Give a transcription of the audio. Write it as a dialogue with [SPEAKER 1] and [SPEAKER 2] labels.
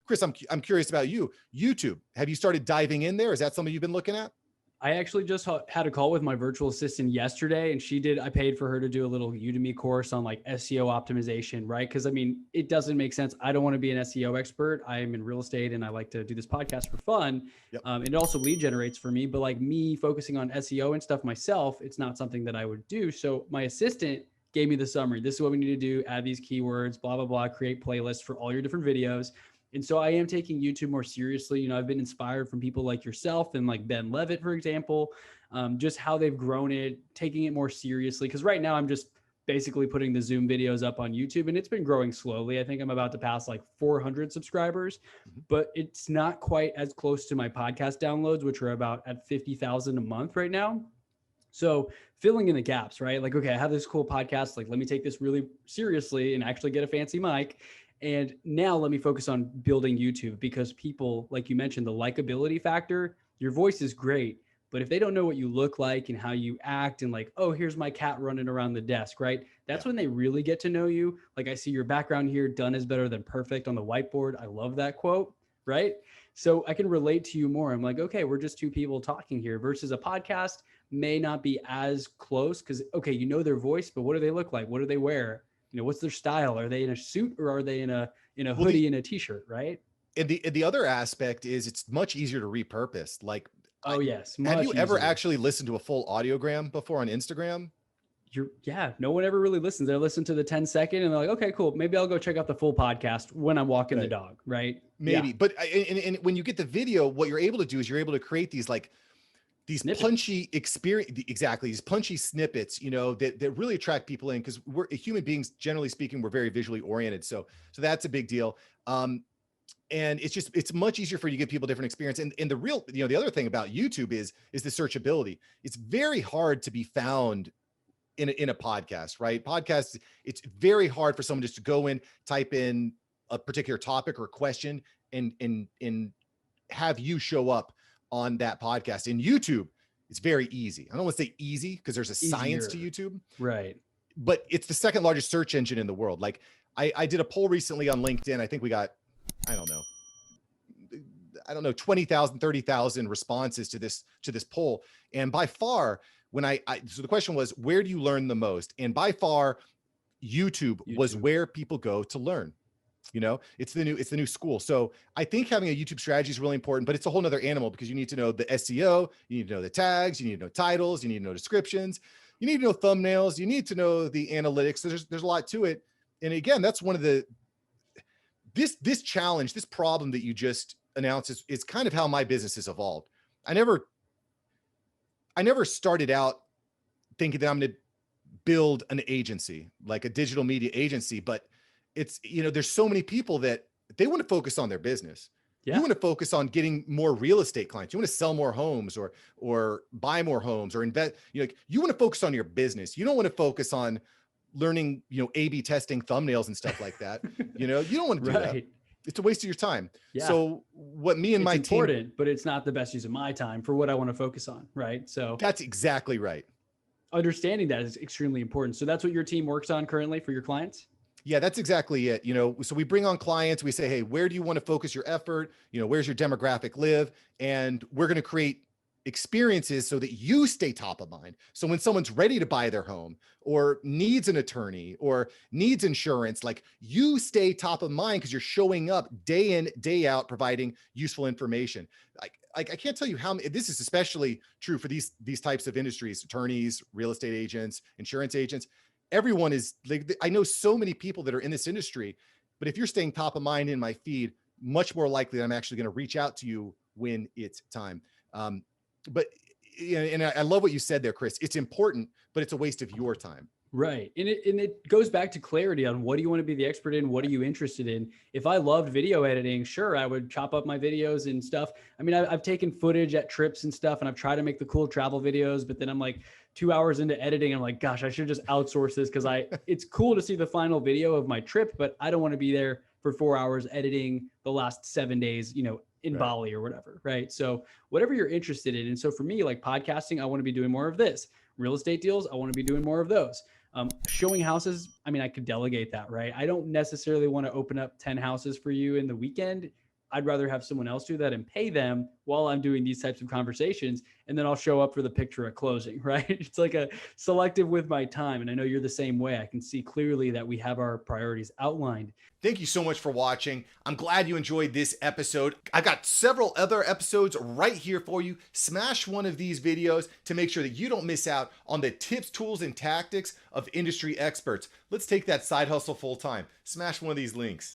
[SPEAKER 1] Chris, I'm curious about you. YouTube, have you started diving in there? Is that something you've been looking at?
[SPEAKER 2] I actually just had a call with my virtual assistant yesterday, and I paid for her to do a little Udemy course on like SEO optimization, right? Because I mean, it doesn't make sense. I don't want to be an SEO expert. I am in real estate and I like to do this podcast for fun.
[SPEAKER 1] Yep.
[SPEAKER 2] And it also lead generates for me, but like me focusing on SEO and stuff myself, it's not something that I would do. So my assistant gave me the summary. This is what we need to do. Add these keywords, blah, blah, blah, create playlists for all your different videos. And so I am taking YouTube more seriously. You know, I've been inspired from people like yourself and like Ben Levitt, for example, just how they've grown it, taking it more seriously. Because right now I'm just basically putting the Zoom videos up on YouTube and it's been growing slowly. I think I'm about to pass like 400 subscribers, but it's not quite as close to my podcast downloads, which are about at 50,000 a month right now. So filling in the gaps, right? Like, okay, I have this cool podcast. Like, let me take this really seriously and actually get a fancy mic. And now let me focus on building YouTube, because people, like you mentioned, the likability factor, your voice is great, but if they don't know what you look like and how you act and like, oh, here's my cat running around the desk, right? That's when they really get to know you. Like, I see your background here, done is better than perfect on the whiteboard. I love that quote, right? So I can relate to you more. I'm like, okay, we're just two people talking here versus a podcast may not be as close because, okay, you know their voice, but what do they look like? What do they wear? You know, what's their style? Are they in a suit or are they in a hoodie and a t-shirt, right?
[SPEAKER 1] And the other aspect is it's much easier to repurpose. Like,
[SPEAKER 2] yes.
[SPEAKER 1] Have you ever actually listened to a full audiogram before on Instagram?
[SPEAKER 2] No one ever really listens. They listen to the 10-second and they're like, okay, cool. Maybe I'll go check out the full podcast when I'm walking the dog, right?
[SPEAKER 1] Maybe. Yeah. But and when you get the video, what you're able to do is you're able to create these like these snippets. Punchy experience, exactly, these punchy snippets, you know, that really attract people in, because we're human beings, generally speaking, we're very visually oriented. So that's a big deal. And it's much easier for you to give people different experience. And the real, you know, the other thing about YouTube is the searchability. It's very hard to be found in a podcast, right? Podcasts, it's very hard for someone just to go in, type in a particular topic or question and have you show up on that podcast. In YouTube, it's very easy. I don't want to say easy because there's a science to YouTube.
[SPEAKER 2] Right.
[SPEAKER 1] But it's the second largest search engine in the world. Like I did a poll recently on LinkedIn. I think we got, I don't know, 20,000, 30,000 responses to this poll. And by far, so the question was, where do you learn the most? And by far, YouTube was where people go to learn. You know, it's the new school. So I think having a YouTube strategy is really important, but it's a whole nother animal, because you need to know the SEO, you need to know the tags, you need to know titles, you need to know descriptions, you need to know thumbnails, you need to know the analytics. There's a lot to it. And again, that's one of this challenge, this problem that you just announced is kind of how my business has evolved. I never started out thinking that I'm going to build an agency, like a digital media agency, but it's, you know, there's so many people that they want to focus on their business. Yeah. You want to focus on getting more real estate clients. You want to sell more homes or buy more homes or invest. You want to focus on your business. You don't want to focus on learning, you know, A/B testing thumbnails and stuff like that. You know, you don't want to do that. It's a waste of your time. Yeah. So what me and my team,
[SPEAKER 2] important, but it's not the best use of my time for what I want to focus on. Right. So
[SPEAKER 1] that's exactly right.
[SPEAKER 2] Understanding that is extremely important. So that's what your team works on currently for your clients?
[SPEAKER 1] Yeah, that's exactly it. You know, so we bring on clients, we say, hey, where do you want to focus your effort? You know, where's your demographic live? And we're going to create experiences so that you stay top of mind. So when someone's ready to buy their home or needs an attorney or needs insurance, like, you stay top of mind because you're showing up day in, day out, providing useful information. I can't tell you how many, this is especially true for these types of industries, attorneys, real estate agents, insurance agents. Everyone is like, I know so many people that are in this industry, but if you're staying top of mind in my feed, much more likely that I'm actually going to reach out to you when it's time. But and I love what you said there, Chris. It's important, but it's a waste of your time.
[SPEAKER 2] Right. And it goes back to clarity on what do you want to be the expert in? What are you interested in? If I loved video editing, sure, I would chop up my videos and stuff. I mean, I've taken footage at trips and stuff, and I've tried to make the cool travel videos, but then I'm like 2 hours into editing, I'm like, gosh, I should just outsource this, because it's cool to see the final video of my trip, but I don't want to be there for 4 hours editing the last 7 days, you know, in Bali or whatever. Right. So whatever you're interested in. And so for me, like podcasting, I want to be doing more of this. Real estate deals, I want to be doing more of those. Showing houses, I mean, I could delegate that, right? I don't necessarily want to open up 10 houses for you in the weekend. I'd rather have someone else do that and pay them while I'm doing these types of conversations. And then I'll show up for the picture at closing, right? It's like a selective with my time. And I know you're the same way. I can see clearly that we have our priorities outlined.
[SPEAKER 1] Thank you so much for watching. I'm glad you enjoyed this episode. I've got several other episodes right here for you. Smash one of these videos to make sure that you don't miss out on the tips, tools, and tactics of industry experts. Let's take that side hustle full time. Smash one of these links.